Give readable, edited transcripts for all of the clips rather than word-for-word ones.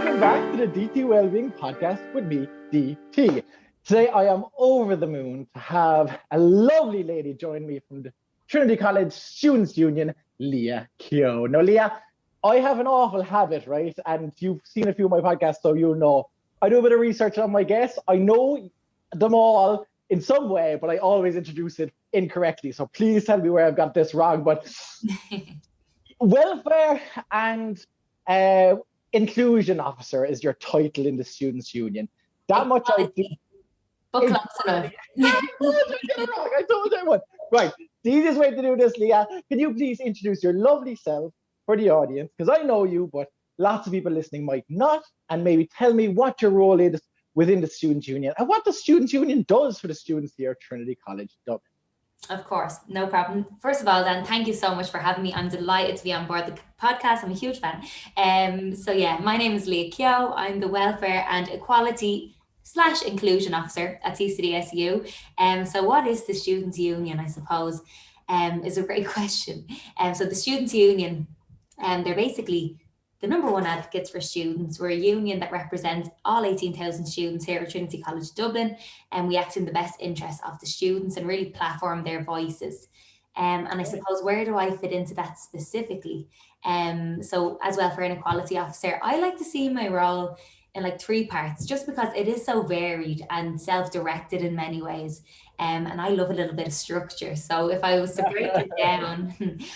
welcome back to the DT Wellbeing Podcast with me, DT. Today I am over the moon to have a lovely lady join me from the Trinity College Students' Union, Leah Keogh. Now, Leah, I have an awful habit, right? And you've seen a few of my podcasts, so you'll know. I do a bit of research on my guests. I know them all in some way, but I always introduce it incorrectly. So please tell me where I've got this wrong. But welfare and inclusion officer is your title in the Students' Union. That much I do. Book close enough. I told everyone. Right. The easiest way to do this, Leah, can you please introduce your lovely self for the audience? Because I know you, but lots of people listening might not. And maybe tell me what your role is within the Students' Union and what the Students' Union does for the students here at Trinity College Dublin. Of course, no problem. First of all, Dan, thank you so much for having me. I'm delighted to be on board the podcast. I'm a huge fan. So yeah, my name is Leah Keogh. I'm the Welfare and Equality / Inclusion Officer at TCDSU. So what is the Students' Union, I suppose, is a great question. So the Students' Union, they're basically the number one advocates for students. We're a union that represents all 18,000 students here at Trinity College Dublin, and we act in the best interest of the students and really platform their voices. And I suppose, where do I fit into that specifically? So as Welfare and Equality Officer, I like to see my role in like three parts, just because it is so varied and self-directed in many ways. And I love a little bit of structure. So if I was to break it down,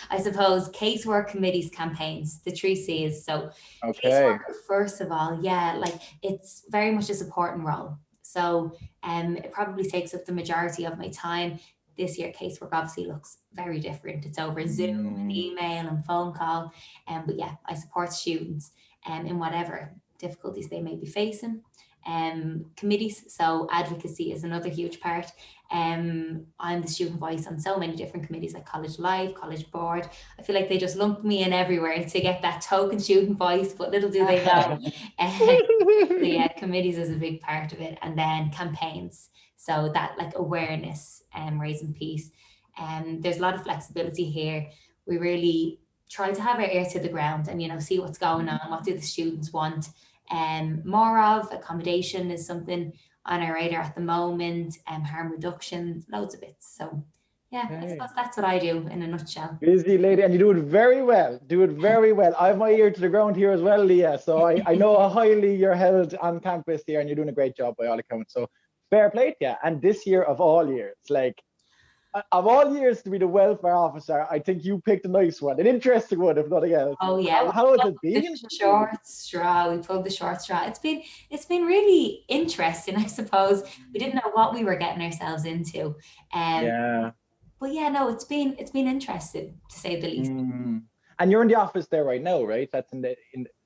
I suppose casework, committees, campaigns, the three C's. So casework, first of all, yeah, like it's very much a supporting role. So it probably takes up the majority of my time. This year, casework obviously looks very different. It's over Zoom and email and phone call. But yeah, I support students in whatever difficulties they may be facing. Committees, so advocacy is another huge part. I'm the student voice on so many different committees like College Life, College Board. I feel like they just lump me in everywhere to get that token student voice, but little do they know. So yeah, committees is a big part of it. And then campaigns, so that like awareness and raising peace. There's a lot of flexibility here. We really try to have our ear to the ground and see what's going on. What do the students want? More of accommodation is something on our radar at the moment, harm reduction, loads of bits. So yeah, I suppose that's what I do in a nutshell. Busy lady, and you do it very well. I have my ear to the ground here as well, Leah. So I know how highly you're held on campus here, and you're doing a great job by all accounts. So fair play to you. And this year of all years, like of all years to be the welfare officer, I think you picked a nice one, an interesting one, if nothing else. Oh yeah, how has it been? We pulled the short straw. It's been really interesting, I suppose. We didn't know what we were getting ourselves into. But yeah, no, it's been interesting, to say the least. And you're in the office there right now, right? That's in the.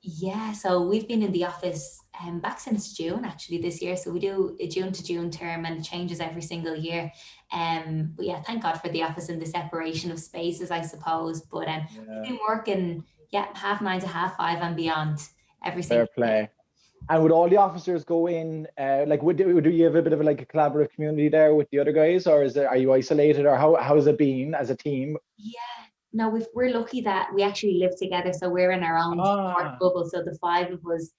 Yeah, so we've been in the office back since June, actually, this year. So we do a June to June term, and it changes every single year. But yeah, thank God for the office and the separation of spaces, I suppose. But we've been working, 9:30 to 5:30 and beyond every single day. And would all the officers go in? Would you have a bit of a collaborative community there with the other guys, or are you isolated, or how has it been as a team? Yeah. No, we're lucky that we actually live together, so we're in our own support bubble. So the five of us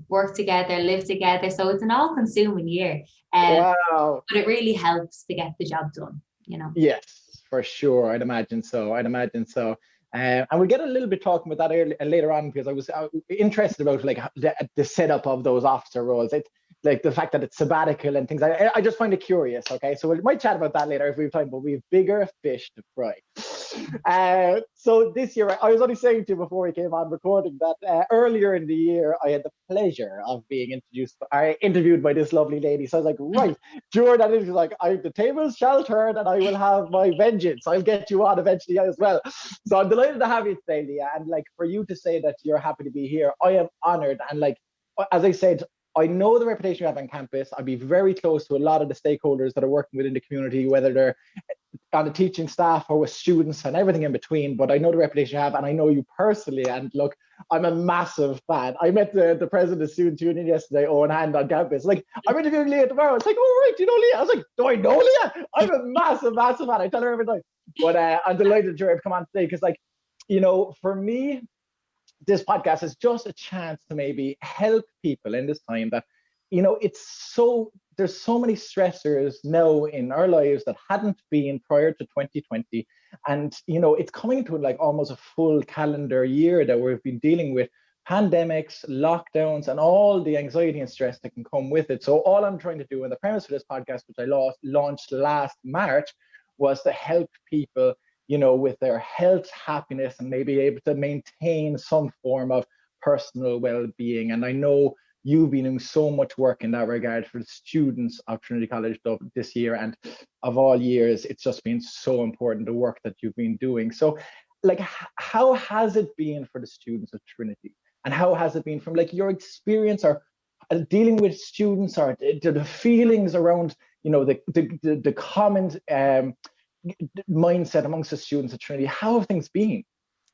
work together, live together. So it's an all-consuming year. Wow! But it really helps to get the job done. Yes, for sure. I'd imagine so. And we'll get a little bit talking about that later on, because I was interested about the setup of those officer roles. It's like the fact that it's sabbatical and things. I just find it curious. Okay, so we might chat about that later if we have time. But we have bigger fish to fry. So this year, I was only saying to you before we came on recording that earlier in the year, I had the pleasure of being interviewed by this lovely lady. So I was like, right, during that interview, the tables shall turn and I will have my vengeance. I'll get you on eventually as well. So I'm delighted to have you today, Leah. And for you to say that you're happy to be here, I am honored. And as I said, I know the reputation you have on campus. I'd be very close to a lot of the stakeholders that are working within the community, whether they're on the teaching staff or with students and everything in between. But I know the reputation you have, and I know you personally. And look, I'm a massive fan. I met the president of the Students' Union yesterday, Owen Hand, on campus. I'm interviewing Leah tomorrow. It's oh, right, do you know Leah? I was like, do I know Leah? I'm a massive fan. I tell her every time. But I'm delighted you're able to come on today, because for me, this podcast is just a chance to maybe help people in this time that, it's there's so many stressors now in our lives that hadn't been prior to 2020. And, it's coming to like almost a full calendar year that we've been dealing with pandemics, lockdowns, and all the anxiety and stress that can come with it. So all I'm trying to do, and the premise for this podcast, which I launched last March, was to help people, with their health, happiness, and maybe able to maintain some form of personal well-being. And I know you've been doing so much work in that regard for the students of Trinity College this year, and of all years. It's just been so important, the work that you've been doing. So, like, how has it been for the students of Trinity? And how has it been from like your experience or dealing with students, or the feelings around, the common mindset amongst the students at Trinity? How have things been?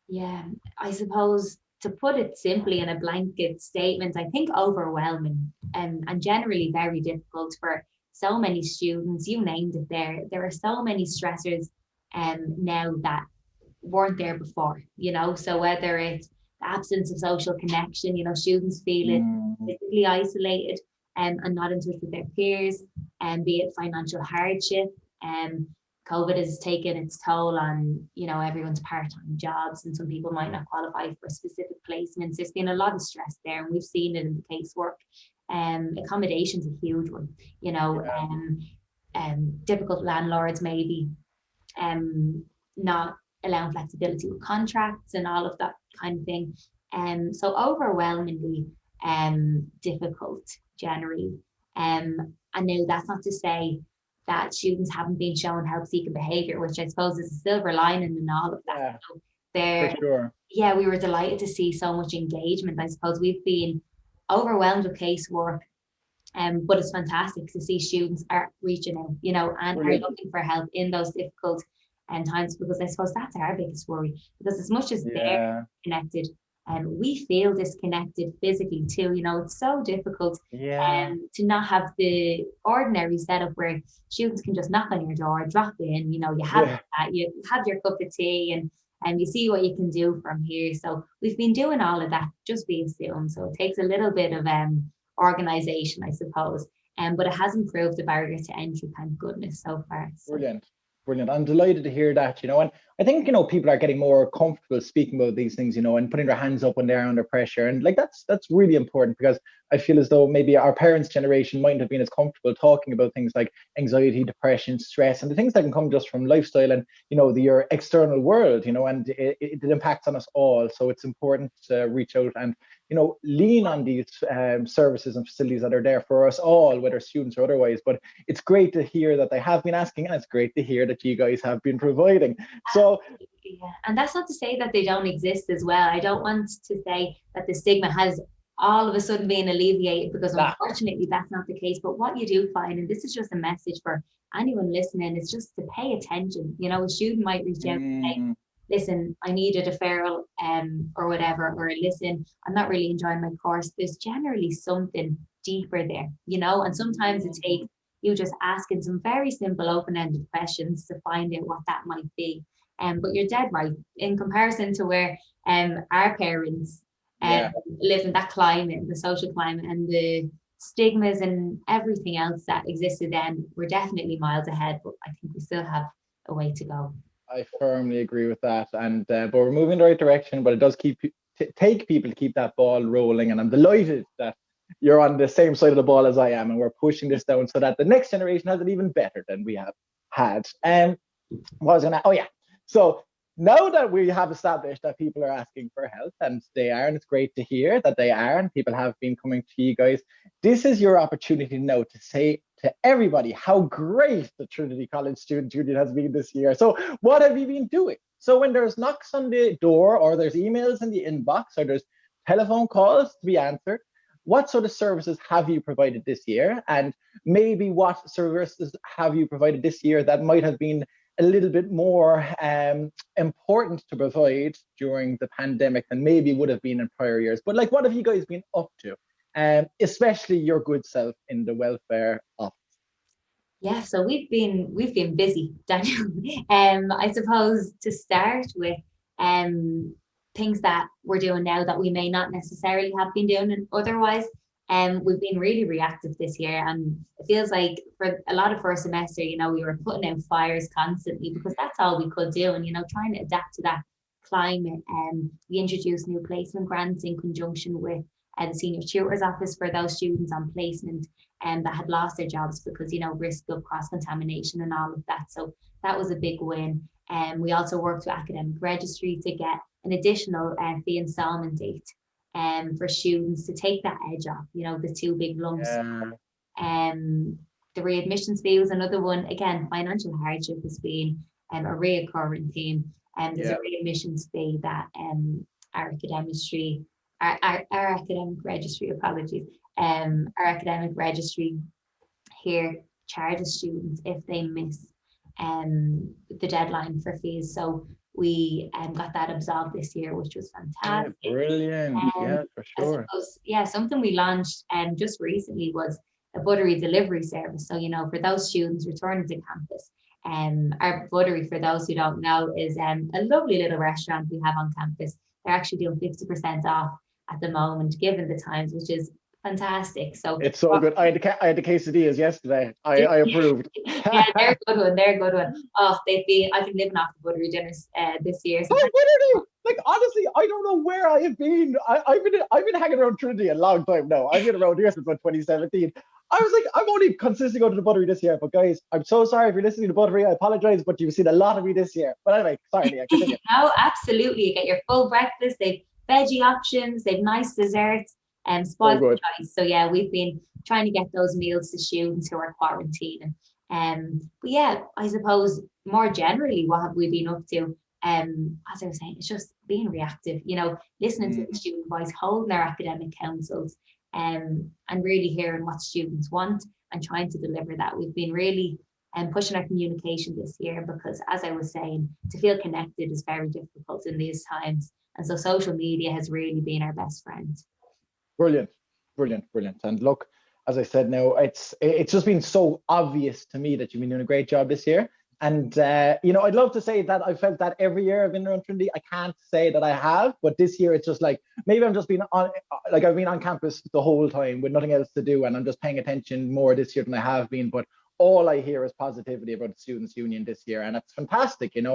Yeah, I suppose to put it simply in a blanket statement, I think overwhelming and generally very difficult for so many students. You named it there. There are so many stressors now that weren't there before, so whether it's the absence of social connection, students feeling physically isolated and not in touch with their peers, and be it financial hardship. COVID has taken its toll on, everyone's part-time jobs, and some people might not qualify for specific placements. There's been a lot of stress there, and we've seen it in the casework. Accommodation's a huge one, difficult landlords maybe not allowing flexibility with contracts and all of that kind of thing. So overwhelmingly difficult generally. And now that's not to say that students haven't been shown help-seeking behaviour, which I suppose is a silver lining in all of that. Yeah, so there, for sure. Yeah, we were delighted to see so much engagement. I suppose we've been overwhelmed with casework, but it's fantastic to see students are reaching out, and Brilliant. are looking for help in those difficult times, because I suppose that's our biggest worry. Because as much as they're connected, we feel disconnected physically too. It's so difficult to not have the ordinary setup where students can just knock on your door, drop in, you have that, you have your cup of tea, and you see what you can do from here. So we've been doing all of that just via Zoom. So it takes a little bit of organization, I suppose. But it has improved the barrier to entry, thank goodness, so far. So. Brilliant. I'm delighted to hear that, and I think, people are getting more comfortable speaking about these things, and putting their hands up when they're under pressure. And like, that's really important, because I feel as though maybe our parents' generation mightn't have been as comfortable talking about things like anxiety, depression, stress, and the things that can come just from lifestyle and, your external world, and it impacts on us all. So it's important to reach out and, lean on these services and facilities that are there for us all, whether students or otherwise. But it's great to hear that they have been asking, and it's great to hear that you guys have been providing. So, yeah. And that's not to say that they don't exist as well. I don't want to say that the stigma has all of a sudden been alleviated, because unfortunately that's not the case. But what you do find, and this is just a message for anyone listening, is just to pay attention. A student might reach out and say, listen, I need a deferral or whatever, or listen, I'm not really enjoying my course. There's generally something deeper there, and sometimes it takes you just asking some very simple open-ended questions to find out what that might be. But you're dead right. In comparison to where our parents live in that climate, the social climate, and the stigmas and everything else that existed then, we're definitely miles ahead, but I think we still have a way to go. I firmly agree with that, and but we're moving in the right direction. But it does take people to keep that ball rolling, and I'm delighted that you're on the same side of the ball as I am, and we're pushing this down so that the next generation has it even better than we have had. What was gonna? Oh yeah. So now that we have established that people are asking for help, and they are, and it's great to hear that they are, and people have been coming to you guys, this is your opportunity now to say to everybody how great the Trinity College Student Union has been this year. So what have you been doing? So when there's knocks on the door, or there's emails in the inbox, or there's telephone calls to be answered, what sort of services have you provided this year? And maybe what services have you provided this year that might have been a little bit more important to provide during the pandemic than maybe would have been in prior years? But like, what have you guys been up to? Especially your good self in the welfare office. Yeah, so we've been busy, Daniel. I suppose to start with, things that we're doing now that we may not necessarily have been doing otherwise. We've been really reactive this year, and it feels like for a lot of first semester, we were putting out fires constantly because that's all we could do, and trying to adapt to that climate. We introduced new placement grants in conjunction with the senior tutor's office for those students on placement and that had lost their jobs because risk of cross contamination and all of that. So that was a big win. And we also worked with academic registry to get an additional fee installment date for students to take that edge off, the two big lumps. The readmissions fee was another one. Again, financial hardship has been a reoccurring theme. There's a readmissions fee that our academic registry, our academic registry here charges students if they miss the deadline for fees. So we got that absolved this year, which was fantastic. Yeah, brilliant. Yeah, for sure. I suppose, something we launched just recently was a buttery delivery service. So, for those students returning to campus, our buttery, for those who don't know, is a lovely little restaurant we have on campus. They're actually doing 50% off at the moment, given the times, which is fantastic. So it's so good. I had the quesadillas yesterday. I approved. Yeah, they're a good one. They're a good one. Oh, I've been living off the buttery dinners this year. So what are they? Like, honestly, I don't know where I have been. I've been hanging around Trinity a long time now. I've been around here since 2017. I was like, I'm only consistently going to the buttery this year. But guys, I'm so sorry if you're listening to the buttery. I apologize, but you've seen a lot of me this year. But anyway, sorry, Leah, continue. No, absolutely. You get your full breakfast. They've veggie options. They've nice desserts and spoiled for choice. So yeah, we've been trying to get those meals to students who are quarantining. But yeah, I suppose more generally, what have we been up to? As I was saying, it's just being reactive, listening to the student voice, holding our academic councils, and really hearing what students want and trying to deliver that. We've been really pushing our communication this year because, as I was saying, to feel connected is very difficult in these times. And so social media has really been our best friend. Brilliant. And look, as I said, now it's just been so obvious to me that you've been doing a great job this year. And I'd love to say that I felt that every year I've been around Trinity. I can't say that I have, but this year it's just like maybe I'm just been on, like I've been on campus the whole time with nothing else to do, and I'm just paying attention more this year than I have been. But all I hear is positivity about the Students' Union this year, and it's fantastic, And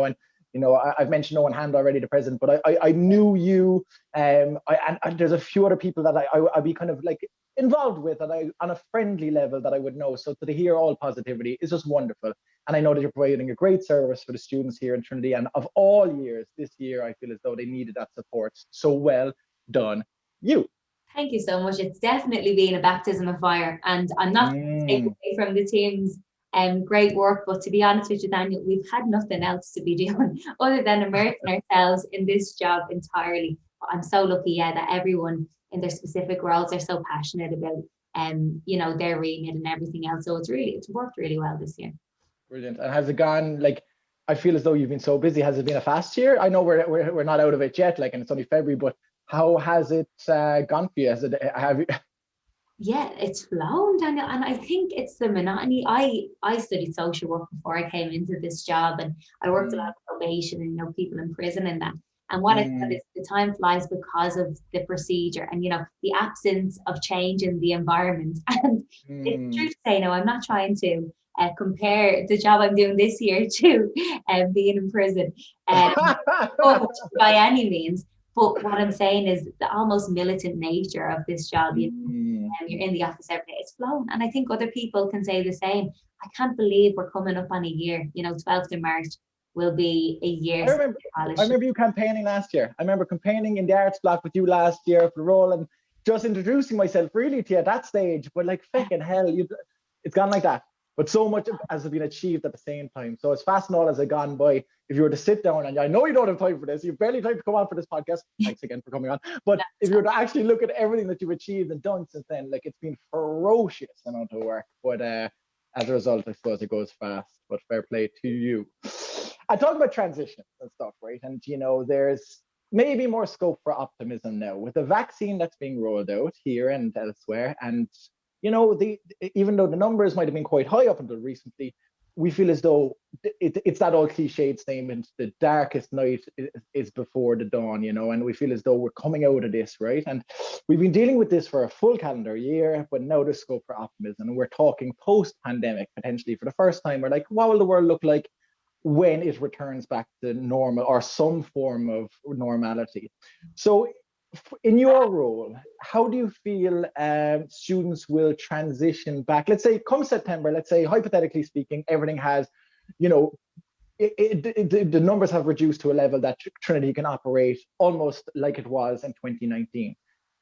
I've mentioned Owen Hand already, the president, but I knew you, and there's a few other people that I'd be kind of like involved with, and on a friendly level that I would know. So to hear all positivity is just wonderful. And I know that you're providing a great service for the students here in Trinity. And of all years, this year, I feel as though they needed that support. So well done, you. Thank you so much. It's definitely been a baptism of fire. And I'm not taking away from the team's great work. But to be honest with you, Daniel, we've had nothing else to be doing other than immersing ourselves in this job entirely. But I'm so lucky, that everyone in their specific roles are so passionate about, their remit and everything else. So it's worked really well this year. Brilliant. And has it gone, like, I feel as though you've been so busy. Has it been a fast year? I know we're not out of it yet, like, and it's only February, but how has it gone for you? Yeah, it's flown, Daniel, and I think it's the monotony. I studied social work before I came into this job, and I worked a lot of probation and people in prison and that. And what I said is the time flies because of the procedure and the absence of change in the environment. And it's true to say, no, I'm not trying to compare the job I'm doing this year to being in prison by any means. But what I'm saying is the almost militant nature of this job, you're in the office every day, it's flown. And I think other people can say the same. I can't believe we're coming up on a year, 12th of March will be a year. I remember you campaigning last year. I remember campaigning in the arts block with you last year for the role and just introducing myself really to you at that stage. But like, fucking hell, it's gone like that. But so much has been achieved at the same time. So as fast and all as it gone by, if you were to sit down, and I know you don't have time for this, you've barely time to come on for this podcast. Thanks again for coming on. But if you were to actually look at everything that you've achieved and done since then, like, it's been ferocious amount of work. But as a result, I suppose it goes fast. But fair play to you. I talk about transitions and stuff, right? And there's maybe more scope for optimism now with the vaccine that's being rolled out here and elsewhere. And even though the numbers might have been quite high up until recently, we feel as though it's that old cliched statement, the darkest night is before the dawn, and we feel as though we're coming out of this, right? And we've been dealing with this for a full calendar year, but now there's scope for optimism. And we're talking post-pandemic, potentially for the first time. We're like, what will the world look like when it returns back to normal or some form of normality? So in your role, how do you feel students will transition back? Let's say come September, let's say hypothetically speaking, everything has, the numbers have reduced to a level that Trinity can operate almost like it was in 2019.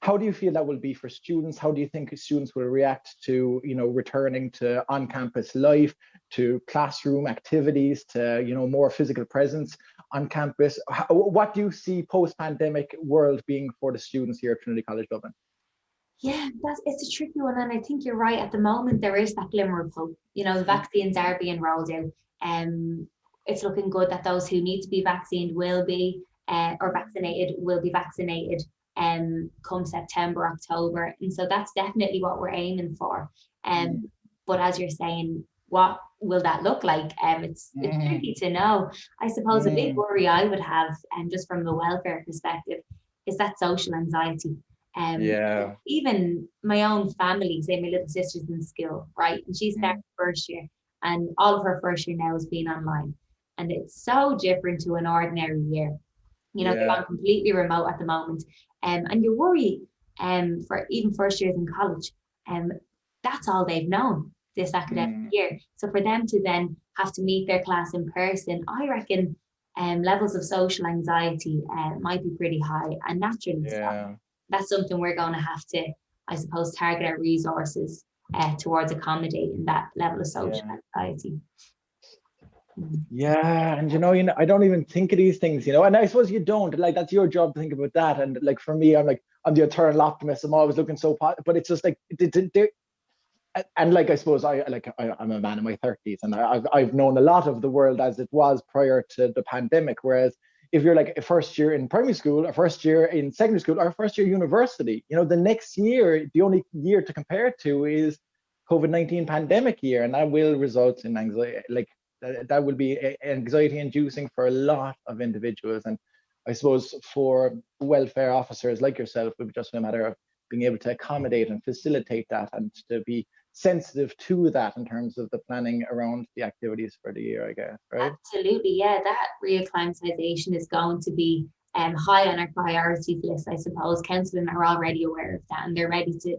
How do you feel that will be for students? How do you think students will react to, returning to on-campus life, to classroom activities, to, more physical presence on campus? What do you see post-pandemic world being for the students here at Trinity College Dublin? Yeah, it's a tricky one, and I think you're right. At the moment, there is that glimmer of hope. The vaccines are being rolled out. It's looking good that those who need to be vaccinated will be, or vaccinated will be vaccinated. Come September, October, and so that's definitely what we're aiming for. But as you're saying, what will that look like? It's tricky to know. I suppose a big worry I would have, and just from the welfare perspective, is that social anxiety. Even my own family, say my little sister's in school, right? And she's starting first year, and all of her first year now has been online. And it's so different to an ordinary year. They're gone completely remote at the moment. And you worry for even first years in college. That's all they've known this academic year. So for them to then have to meet their class in person, I reckon levels of social anxiety might be pretty high. And naturally, so that's something we're going to have to, I suppose, target our resources towards accommodating that level of social anxiety. Yeah, and I don't even think of these things, and I suppose you don't, like, that's your job to think about that. And like for me, I'm the eternal optimist. I'm always looking so positive, but it's just like and like I suppose I'm a man in my 30s, and I've known a lot of the world as it was prior to the pandemic. Whereas if you're like a first year in primary school, or first year in secondary school, or first year university, the next year, the only year to compare it to is COVID-19 pandemic year, and that will result in anxiety. Like that will be anxiety inducing for a lot of individuals. And I suppose for welfare officers like yourself, it would just be a matter of being able to accommodate and facilitate that, and to be sensitive to that in terms of the planning around the activities for the year, I guess, right? Absolutely, yeah. That reacclimatization is going to be high on our priorities list, I suppose. Counselling are already aware of that, and they're ready to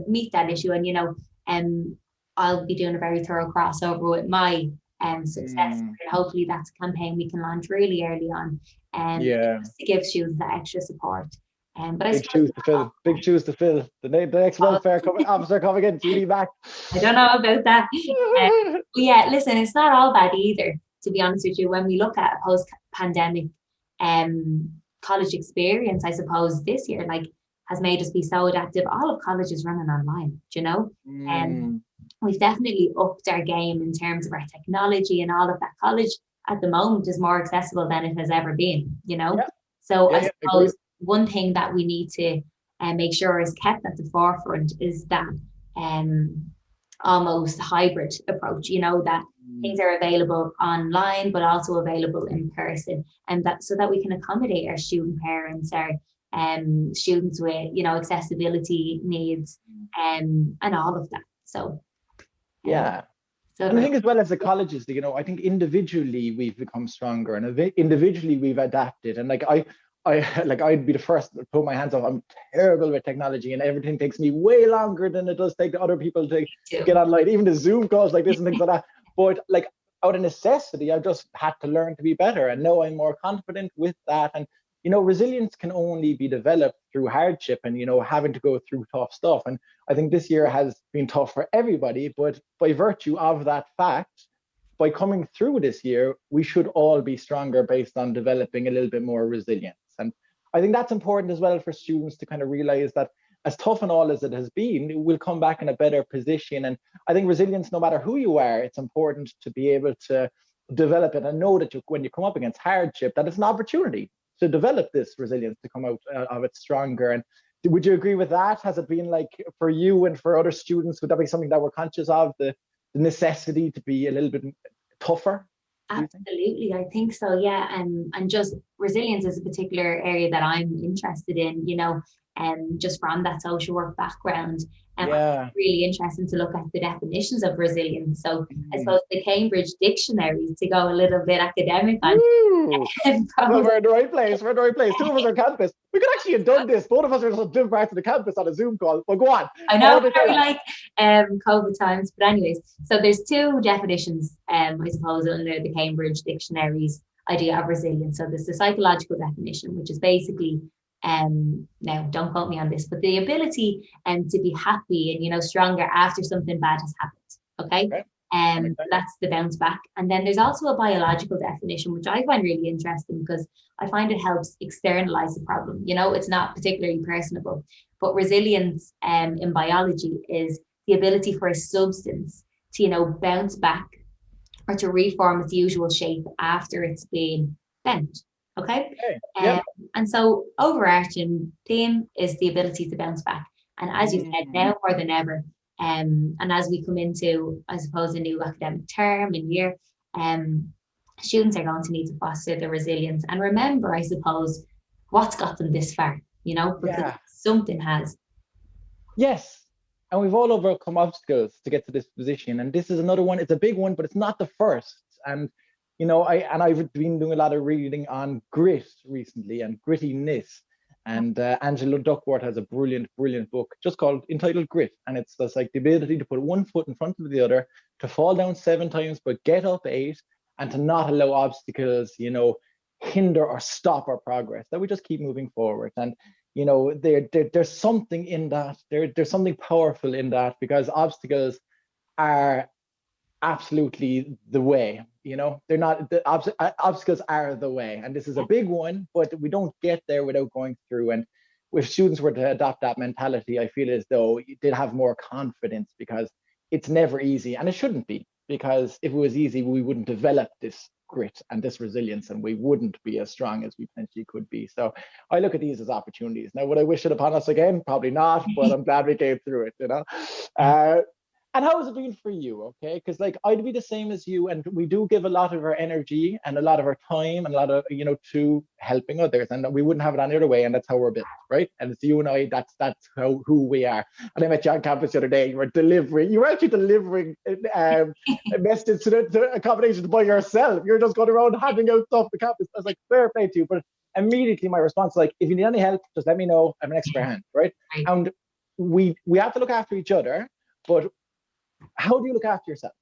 meet that issue. And I'll be doing a very thorough crossover with my success, and hopefully that's a campaign we can launch really early on, just to give students that extra support. But big shoes to fill. The next welfare officer coming in, Judy back. I don't know about that. But yeah, listen, it's not all bad either, to be honest with you. When we look at a post-pandemic college experience, I suppose this year has made us be so adaptive. All of college is running online, and we've definitely upped our game in terms of our technology and all of that. College at the moment is more accessible than it has ever been, So I suppose one thing that we need to make sure is kept at the forefront is that almost hybrid approach, that things are available online but also available in person, and that so that we can accommodate our student parents, our students with accessibility needs, and all of that. So so and I think as well as the colleges, I think individually we've become stronger, and individually we've adapted. And I'd be the first to put my hands up. I'm terrible with technology, and everything takes me way longer than it does take other people to get online, even the Zoom calls like this and things like that. But out of necessity, I've just had to learn to be better, and now I'm more confident with that. And resilience can only be developed through hardship and having to go through tough stuff. And I think this year has been tough for everybody, but by virtue of that fact, by coming through this year, we should all be stronger based on developing a little bit more resilience. And I think that's important as well for students to kind of realize that as tough and all as it has been, we'll come back in a better position. And I think resilience, no matter who you are, it's important to be able to develop it and know that when you come up against hardship, that it's an opportunity to develop this resilience, to come out of it stronger. And would you agree with that? Has it been like for you and for other students, would that be something that we're conscious of, the necessity to be a little bit tougher? Absolutely, I think so. Yeah, and just resilience is a particular area that I'm interested in. Just from that social work background, Yeah. really interesting to look at the definitions of resilience. So I Mm. suppose the Cambridge Dictionary, to go a little bit academic on. Well, we're in the right place. We're in the right place. Two of us are campus. We could actually have done this. Both of us are just different parts of the campus on a Zoom call. But go on. I know, very like COVID times. But anyways, so there's two definitions, I suppose, under the Cambridge Dictionary's idea of resilience. So there's the psychological definition, which is basically, now don't quote me on this, but the ability to be happy and stronger after something bad has happened. Okay. That's the bounce back. And then there's also a biological definition, which I find really interesting because I find it helps externalize the problem. It's not particularly personable, but resilience in biology is the ability for a substance to, bounce back or to reform its usual shape after it's been bent. Okay. And so overarching theme is the ability to bounce back. And as you said, now more than ever, and as we come into, I suppose, a new academic term and year, students are going to need to foster the resilience and remember, I suppose, what's got them this far, because something has. Yes. And we've all overcome obstacles to get to this position. And this is another one. It's a big one, but it's not the first. And, I've been doing a lot of reading on grit recently and grittiness. And Angela Duckworth has a brilliant book just entitled Grit. And it's just like the ability to put one foot in front of the other, to fall down 7 times, but get up 8, and to not allow obstacles, hinder or stop our progress, that we just keep moving forward. And, there's something in that. There's something powerful in that, because obstacles are absolutely the way. They're not, the obstacles are the way, and this is a big one, but we don't get there without going through. And if students were to adopt that mentality, I feel as though they'd have more confidence, because it's never easy, and it shouldn't be, because if it was easy, we wouldn't develop this grit and this resilience, and we wouldn't be as strong as we potentially could be. So I look at these as opportunities. Now, would I wish it upon us again? Probably not, but I'm glad we came through it. And how has it been for you? Okay, because like I'd be the same as you, and we do give a lot of our energy and a lot of our time and a lot of to helping others, and we wouldn't have it any other way. And that's how we're built, right? And it's you and I. That's who we are. And I met you on campus the other day. You were actually delivering a message to accommodations by yourself. You're just going around handing out stuff to campus. I was like, fair play to you. But immediately my response was like, if you need any help, just let me know. I'm an extra hand, right? And we have to look after each other, but how do you look after yourself?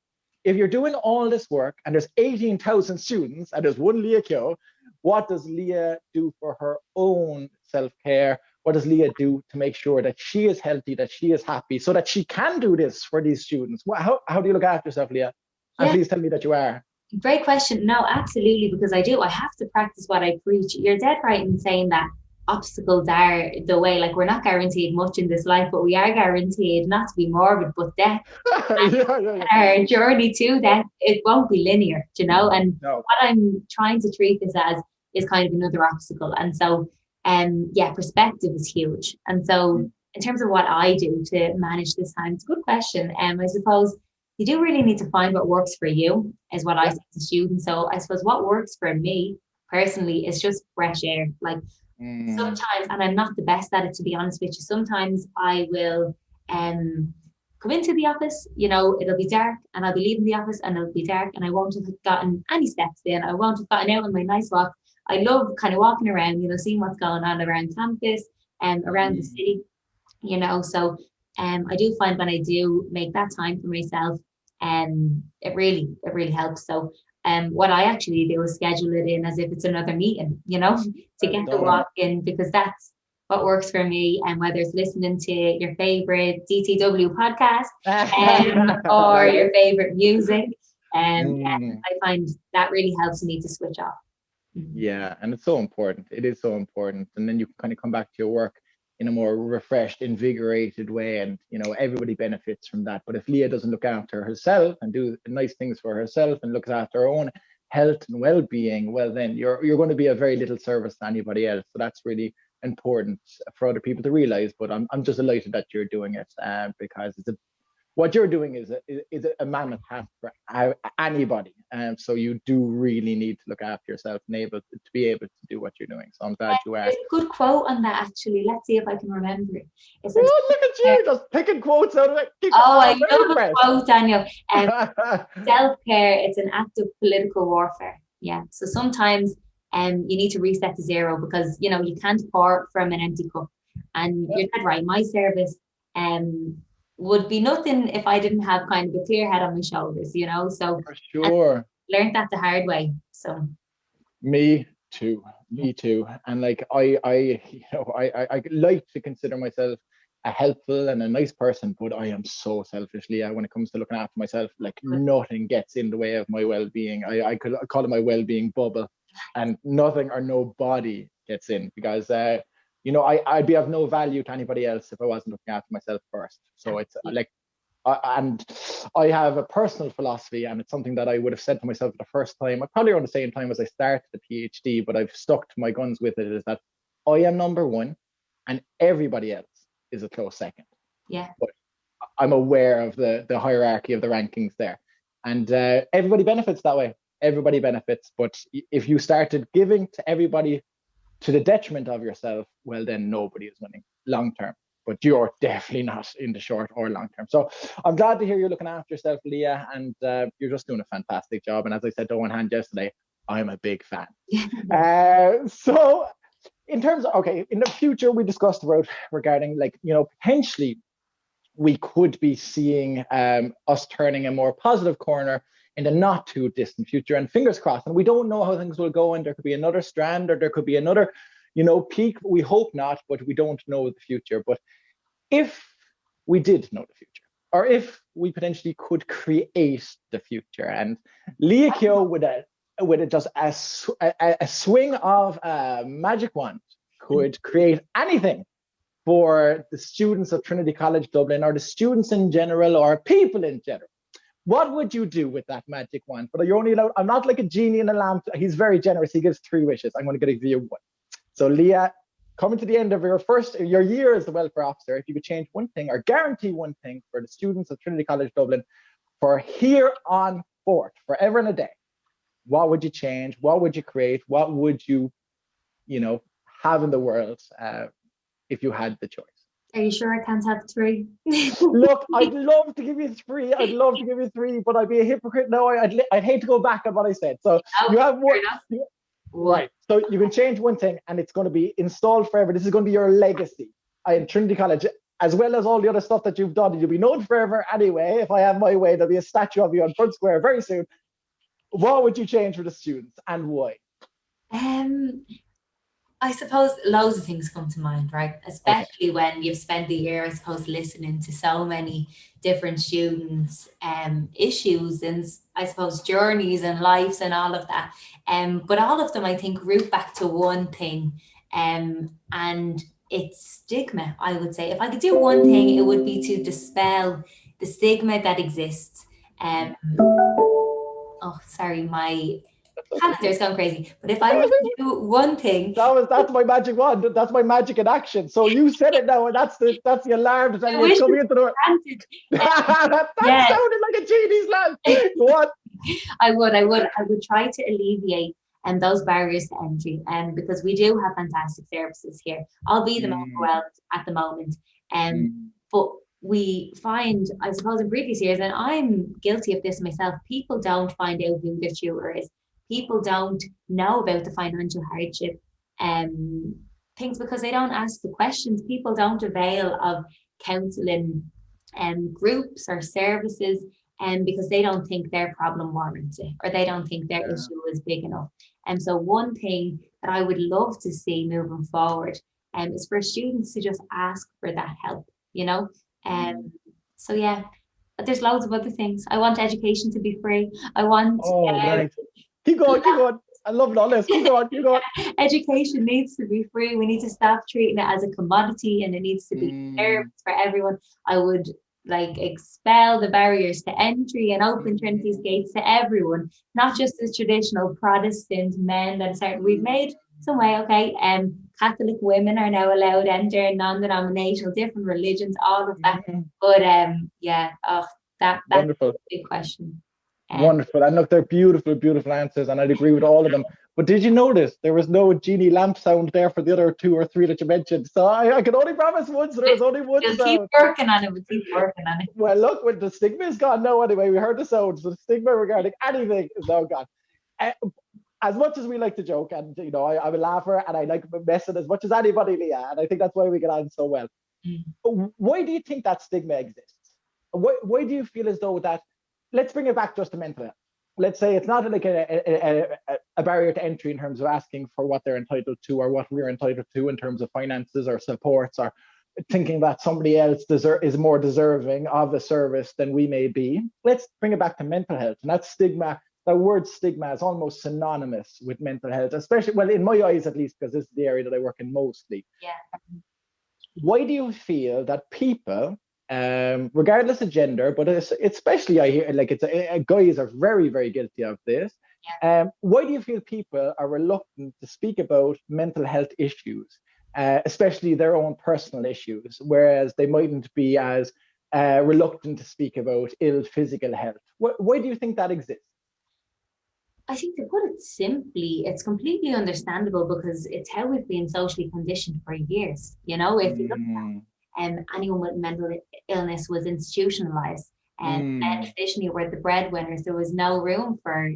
If you're doing all this work and there's 18,000 students and there's one Leah Keogh, what does Leah do for her own self-care? What does Leah do to make sure that she is healthy, that she is happy, so that she can do this for these students? How do you look after yourself, Leah? And please tell me that you are. Great question. No, absolutely, because I do. I have to practice what I preach. You're dead right in saying that obstacles are the way. Like, we're not guaranteed much in this life, but we are guaranteed, not to be morbid, but death. Our journey to death, it won't be linear, and what I'm trying to treat this as is kind of another obstacle. And so perspective is huge. And so in terms of what I do to manage this time, it's a good question. I suppose you do really need to find what works for you, is what I say to students. So I suppose what works for me personally is just fresh air. Like, sometimes, and I'm not the best at it, to be honest with you, sometimes I will come into the office, it'll be dark, and I'll be leaving the office and it'll be dark, and I won't have gotten any steps in. I won't have gotten out on my nice walk. I love kind of walking around, seeing what's going on around campus and around the city, so I do find when I do make that time for myself, it really helps. So what I actually do is schedule it in as if it's another meeting, to get the walk in, because that's what works for me. And whether it's listening to your favorite DTW podcast or your favorite music, I find that really helps me to switch off. Yeah, and it's so important. It is so important. And then you can kind of come back to your work in a more refreshed, invigorated way, and everybody benefits from that. But if Leah doesn't look after herself and do nice things for herself and looks after her own health and well-being, well, then you're going to be of very little service to anybody else. So that's really important for other people to realize. But I'm just delighted that you're doing it, because what you're doing is a mammoth task for anybody. So you do really need to look after yourself and able to be able to do what you're doing. So I'm glad you are. There's a good quote on that actually. Let's see if I can remember it. It says, oh, look at you, just picking quotes out of it. I love a quote, Daniel. Self-care, it's an act of political warfare. Yeah. So sometimes you need to reset to zero because you can't pour from an empty cup. And you're dead right. My service would be nothing if I didn't have kind of a clear head on my shoulders, So for sure. Learned that the hard way. So me too. And like I like to consider myself a helpful and a nice person, but I am so selfish, Leah, when it comes to looking after myself. Like nothing gets in the way of my well-being. I could call it my well-being bubble, and nothing or nobody gets in because I'd be of no value to anybody else if I wasn't looking after myself first. So it's like, and I have a personal philosophy, and it's something that I would have said to myself the first time, probably around the same time as I started the PhD, but I've stuck to my guns with it, is that I am number one and everybody else is a close second. Yeah. But I'm aware of the hierarchy of the rankings there. And everybody benefits that way. Everybody benefits. But if you started giving to everybody to the detriment of yourself, well, then nobody is winning long term. But you're definitely not in the short or long term. So I'm glad to hear you're looking after yourself, Leah, and you're just doing a fantastic job. And as I said to one hand yesterday, I'm a big fan. So in terms of, in the future, we discussed about regarding potentially we could be seeing us turning a more positive corner in the not too distant future, and fingers crossed. And we don't know how things will go, and there could be another strand, or there could be another peak. We hope not, but we don't know the future. But if we did know the future, or if we potentially could create the future, and Leah Keogh with just a swing of a magic wand could create anything for the students of Trinity College Dublin, or the students in general, or people in general, what would you do with that magic wand? But you're only allowed, I'm not like a genie in a lamp. He's very generous. He gives 3 wishes. I'm going to give you 1. So Leah, coming to the end of your year as the welfare officer, if you could change one thing or guarantee one thing for the students of Trinity College Dublin for here on forth, forever and a day, what would you change? What would you create? What would you, have in the world if you had the choice? Are you sure I can't have 3? Look, I'd love to give you 3. But I'd be a hypocrite. No, I'd hate to go back on what I said. So you have one. Right. So you can change one thing, and it's going to be installed forever. This is going to be your legacy in Trinity College, as well as all the other stuff that you've done. You'll be known forever anyway. If I have my way, there'll be a statue of you on Front Square very soon. What would you change for the students, and why? I suppose loads of things come to mind, right? Especially when you've spent the year, I suppose, listening to so many different students' issues and, I suppose, journeys and lives and all of that. But all of them, I think, root back to one thing, and it's stigma, I would say. If I could do one thing, it would be to dispel the stigma that exists. Oh, sorry, my calendar's gone crazy. But if I was to do one thing, that's my magic wand. That's my magic in action. So you said it now, and that's the alarm to tell you it's coming into the door. That sounded like a genie's lamp. What? I would try to alleviate those barriers to entry, because we do have fantastic services here. I'll be them overwhelmed at the moment, but we find, I suppose, in previous years, and I'm guilty of this myself, people don't find out who their tutor is. People don't know about the financial hardship things because they don't ask the questions. People don't avail of counselling groups or services because they don't think their problem warrants it, or they don't think their issue is big enough. And so one thing that I would love to see moving forward is for students to just ask for that help, So yeah, but there's loads of other things. I want education to be free. I want... right. Keep going. I love all this. Keep going. Education needs to be free. We need to stop treating it as a commodity, and it needs to be fair for everyone. I would expel the barriers to entry and open Trinity's gates to everyone, not just the traditional Protestant men that we've made some way, Catholic women are now allowed to enter, non-denominational, different religions, all of that. Mhm. But yeah, that's Wonderful. a big question. Wonderful. And look, they're beautiful, beautiful answers, and I'd agree with all of them. But did you notice there was no genie lamp sound there for the other 2 or 3 that you mentioned? So I can only promise one, so there was only one We'll keep sound. working on it. We'll keep working on it. Well, look, when the stigma is gone now anyway, we heard the sound, so the stigma regarding anything is now gone. Uh, as much as we like to joke, and you know, I'm a laugher and I like messing as much as anybody, Leah, and I think that's why we get on so well. Why do you think that stigma exists? Why do you feel as though that, let's bring it back just to mental health. Let's say it's not like a barrier to entry in terms of asking for what they're entitled to or what we're entitled to in terms of finances or supports, or thinking that somebody else is more deserving of the service than we may be. Let's bring it back to mental health. And that stigma, that word stigma, is almost synonymous with mental health, especially, well, in my eyes at least, because this is the area that I work in mostly. Yeah. Why do you feel that people, regardless of gender, but especially I hear like guys are very, very guilty of this. Yeah. Why do you feel people are reluctant to speak about mental health issues, especially their own personal issues, whereas they mightn't be as reluctant to speak about ill physical health? Why do you think that exists? I think, to put it simply, it's completely understandable because it's how we've been socially conditioned for years. You know, if you look at anyone with mental illness was institutionalized, and men traditionally were the breadwinners. There was no room for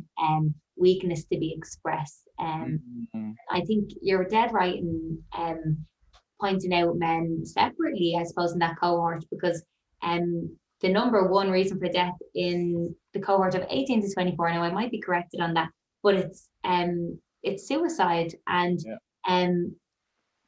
weakness to be expressed. I think you're dead right in pointing out men separately, I suppose, in that cohort, because the number one reason for death in the cohort of 18 to 24, now I might be corrected on that, but it's suicide, and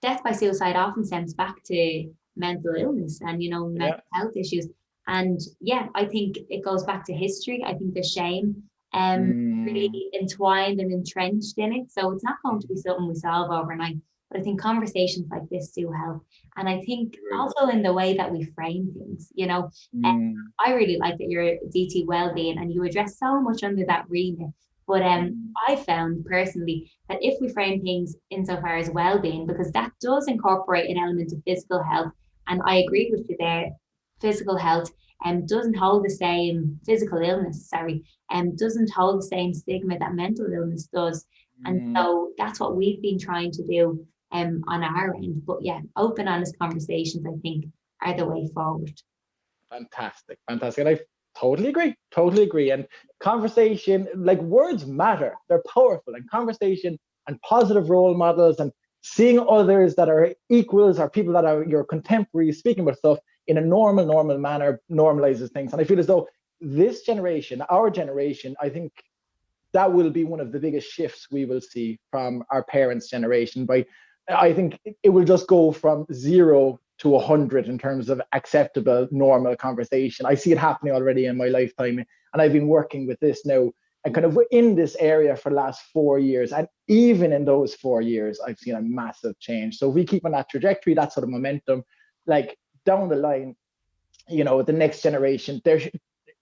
death by suicide often stems back to mental illness and, you know, mental health issues. And yeah, I think it goes back to history. I think there's shame really entwined and entrenched in it. So it's not going to be something we solve overnight. But I think conversations like this do help. And I think also in the way that we frame things, you know, I really like that you're DT Wellbeing and you address so much under that remit. But I found personally that if we frame things insofar as well-being, because that does incorporate an element of physical health, and I agree with you there, physical health doesn't hold the same physical illness, doesn't hold the same stigma that mental illness does. And so that's what we've been trying to do on our end. But yeah, open, honest conversations, I think, are the way forward. Fantastic. And I totally agree. And conversation, like, words matter. They're powerful. And conversation and positive role models and seeing others that are equals or people that are your contemporaries speaking about stuff in a normal manner normalizes things. And I feel as though this generation, our generation, I think that will be one of the biggest shifts we will see from our parents' generation. I think it will just go from 0 to 100 in terms of acceptable, normal conversation. I see it happening already in my lifetime, and I've been working with this now and kind of in this area for the last 4 years. And even in those 4 years, I've seen a massive change. So if we keep on that trajectory, that sort of momentum, like down the line, you know, the next generation,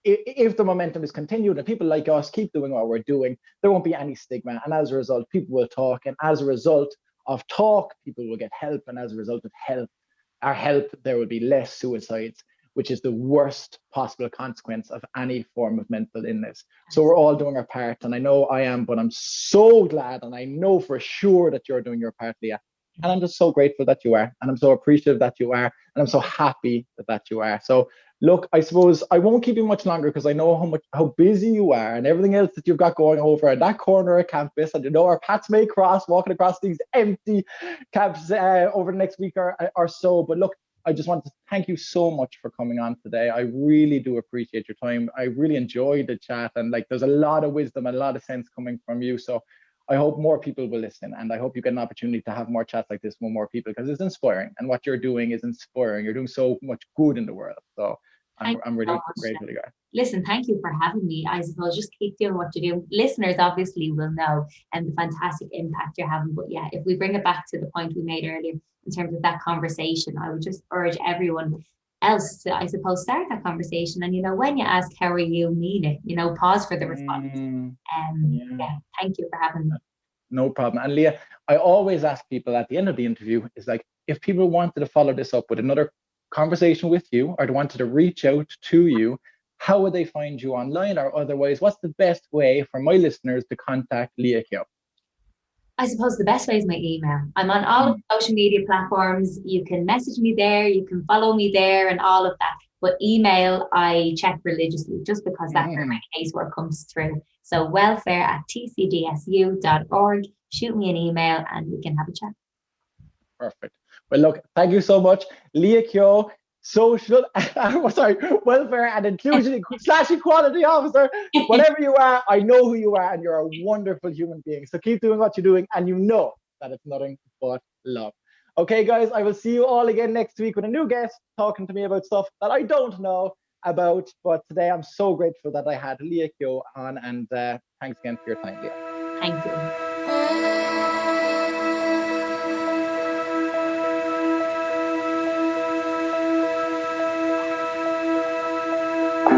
if the momentum is continued and people like us keep doing what we're doing, there won't be any stigma. And as a result, people will talk. And as a result of talk, people will get help. And as a result of our help, there will be less suicides, which is the worst possible consequence of any form of mental illness. So we're all doing our part. And I know I am, but I'm so glad. And I know for sure that you're doing your part, Leah. And I'm just so grateful that you are. And I'm so appreciative that you are. And I'm so happy that you are. So look, I suppose I won't keep you much longer because I know how busy you are and everything else that you've got going over at that corner of campus. And you know, our paths may cross walking across these empty camps over the next week or so. But look, I just want to thank you so much for coming on today. I really do appreciate your time. I really enjoyed the chat, and like, there's a lot of wisdom and a lot of sense coming from you. So I hope more people will listen, and I hope you get an opportunity to have more chats like this with more people, because it's inspiring, and what you're doing is inspiring. You're doing so much good in the world. So I'm really grateful to you. Listen, thank you for having me. I suppose just keep doing what you're doing. Listeners obviously will know the fantastic impact you're having. But yeah, if we bring it back to the point we made earlier in terms of that conversation, I would just urge everyone else to, I suppose, start that conversation. And, you know, when you ask, how are you, mean it, you know, pause for the response. Yeah, thank you for having me. No problem. And Leah, I always ask people at the end of the interview is like, if people wanted to follow this up with another conversation with you, or they wanted to reach out to you, how would they find you online, or otherwise, what's the best way for my listeners to contact Leah Keogh? I suppose the best way is my email. I'm on all of the social media platforms. You can message me there, you can follow me there and all of that. But email, I check religiously just because that's where my casework comes through. So welfare@tcdsu.org. Shoot me an email and we can have a chat. Perfect. Well, look, thank you so much. Leah Keogh, welfare and inclusion / equality officer, whatever you are, I know who you are and you're a wonderful human being. So keep doing what you're doing, and you know that it's nothing but love. Okay, guys, I will see you all again next week with a new guest talking to me about stuff that I don't know about. But today I'm so grateful that I had Leah Keogh on, and thanks again for your time, Leah. Thank you.